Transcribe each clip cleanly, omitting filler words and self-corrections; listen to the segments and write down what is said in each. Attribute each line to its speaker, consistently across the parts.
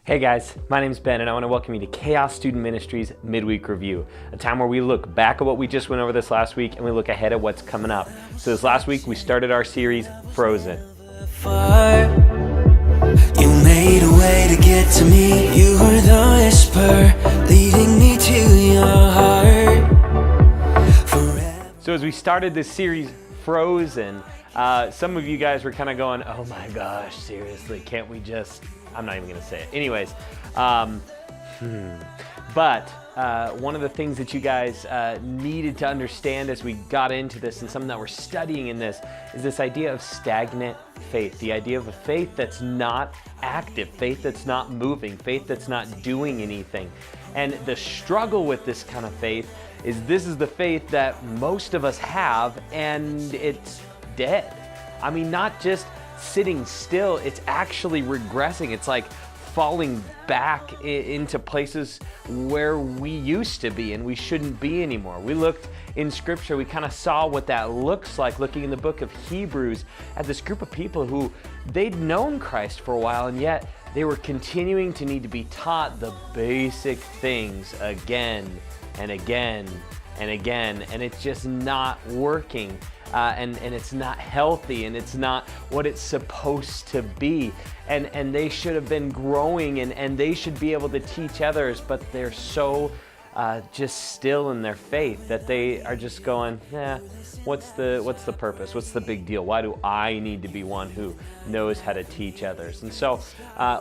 Speaker 1: Hey guys, my name's Ben and I want to welcome you to Chaos Student Ministries Midweek Review, a time where we look back at what we just went over this last week and we look ahead at what's coming up. So this last week we started our series, Frozen.
Speaker 2: You made a way to get to me. You were the whisper leading me to your heart forever.
Speaker 1: So as we started this series, Frozen, some of you guys were kind of going, oh my gosh, seriously, can't we just... I'm not even going to say it. Anyways, but one of the things that you guys needed to understand as we got into this and something that we're studying in this is this idea of stagnant faith, the idea of a faith that's not active, faith that's not moving, faith that's not doing anything. And the struggle with this kind of faith is this is the faith that most of us have and it's dead. I mean, not just sitting still, it's actually regressing. It's like falling back into places where we used to be and we shouldn't be anymore. We looked in scripture, we kind of saw what that looks like, looking in the book of Hebrews at this group of people who they'd known Christ for a while and yet they were continuing to need to be taught the basic things again and again and again, and it's just not working. And it's not healthy and it's not what it's supposed to be. And they should have been growing and they should be able to teach others, but they're so just still in their faith that they are just going, what's the purpose? What's the big deal? Why do I need to be one who knows how to teach others? And so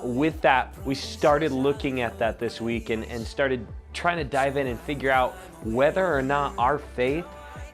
Speaker 1: with that, we started looking at that this week and started trying to dive in and figure out whether or not our faith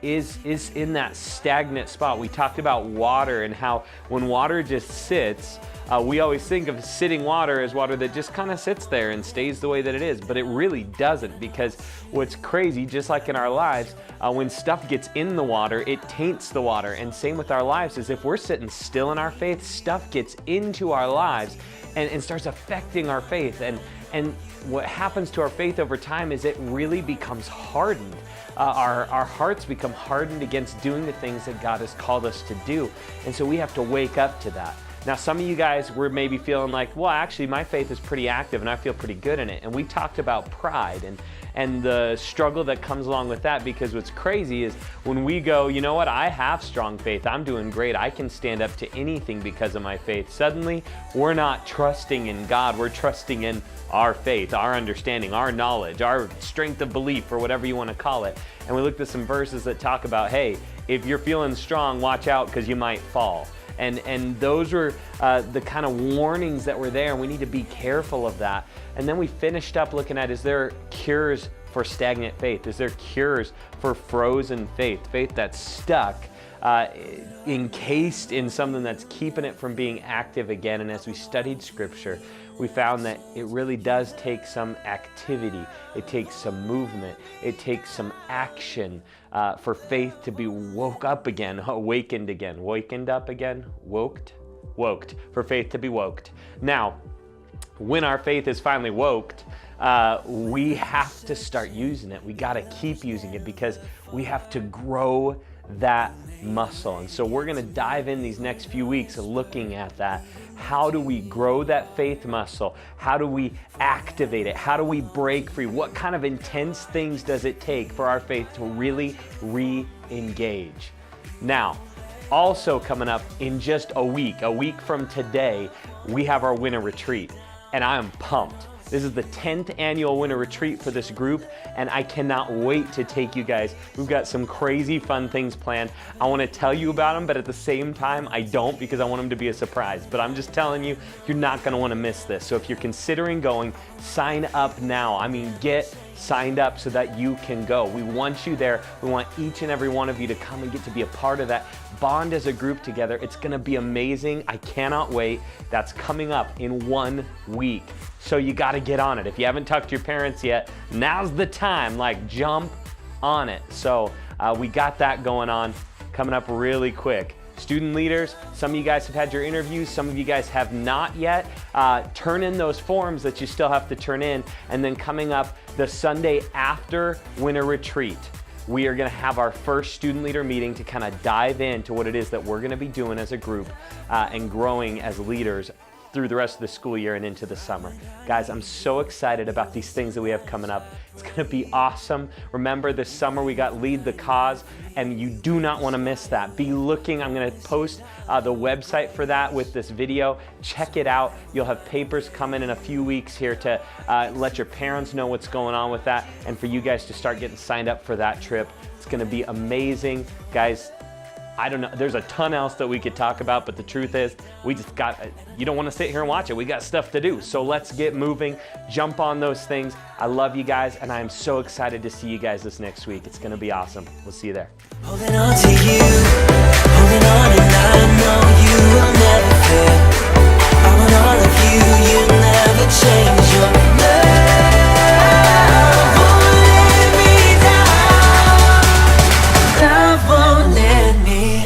Speaker 1: is in that stagnant spot. We talked about water and how when water just sits, we always think of sitting water as water that just kind of sits there and stays the way that it is, but it really doesn't, because what's crazy, just like in our lives, when stuff gets in the water, it taints the water. And same with our lives, is if we're sitting still in our faith, stuff gets into our lives and starts affecting our faith. And what happens to our faith over time is it really becomes hardened. Our hearts become hardened against doing the things that God has called us to do. And so we have to wake up to that. Now, some of you guys were maybe feeling like, well, actually, my faith is pretty active and I feel pretty good in it. And we talked about pride and the struggle that comes along with that, because what's crazy is when we go, you know what, I have strong faith, I'm doing great, I can stand up to anything because of my faith. Suddenly, we're not trusting in God, we're trusting in our faith, our understanding, our knowledge, our strength of belief, or whatever you want to call it. And we looked at some verses that talk about, hey, if you're feeling strong, watch out because you might fall. And those were the kind of warnings that were there, and we need to be careful of that. And then we finished up looking at, is there cures for stagnant faith? Is there cures for frozen faith? Faith that's stuck, encased in something that's keeping it from being active again. And as we studied scripture, we found that it really does take some activity. It takes some movement. It takes some action for faith to be woke up again, awakened again, wakened up again, woked, for faith to be woked. Now, when our faith is finally woked, we have to start using it. We got to keep using it because we have to grow that muscle. And so we're going to dive in these next few weeks looking at that. How do we grow that faith muscle? How do we activate it? How do we break free? What kind of intense things does it take for our faith to really re-engage? Now, also coming up in just a week from today, we have our winter retreat, and I am pumped. This is the 10th annual winter retreat for this group, and I cannot wait to take you guys. We've got some crazy fun things planned. I want to tell you about them, but at the same time, I don't, because I want them to be a surprise. But I'm just telling you, you're not going to want to miss this. So if you're considering going, sign up now. I mean, get signed up so that you can go. We want you there. We want each and every one of you to come and get to be a part of that. Bond as a group together. It's going to be amazing. I cannot wait. That's coming up in 1 week. So you got to get on it. If you haven't talked to your parents yet, now's the time. Like, jump on it. So we got that going on, coming up really quick. Student leaders, some of you guys have had your interviews, some of you guys have not yet. Turn in those forms that you still have to turn in. And then coming up the Sunday after winter retreat, we are going to have our first student leader meeting to kind of dive into what it is that we're going to be doing as a group and growing as leaders through the rest of the school year and into the summer. Guys, I'm so excited about these things that we have coming up. It's gonna be awesome. Remember, this summer we got Lead the Cause, and you do not wanna miss that. Be looking, I'm gonna post the website for that with this video. Check it out. You'll have papers coming in a few weeks here to let your parents know what's going on with that, and for you guys to start getting signed up for that trip. It's gonna be amazing. Guys, I don't know, there's a ton else that we could talk about, but the truth is, you don't wanna sit here and watch it. We got stuff to do. So let's get moving, jump on those things. I love you guys, and I am so excited to see you guys this next week. It's gonna be awesome. We'll see you there.
Speaker 2: Holding on to you.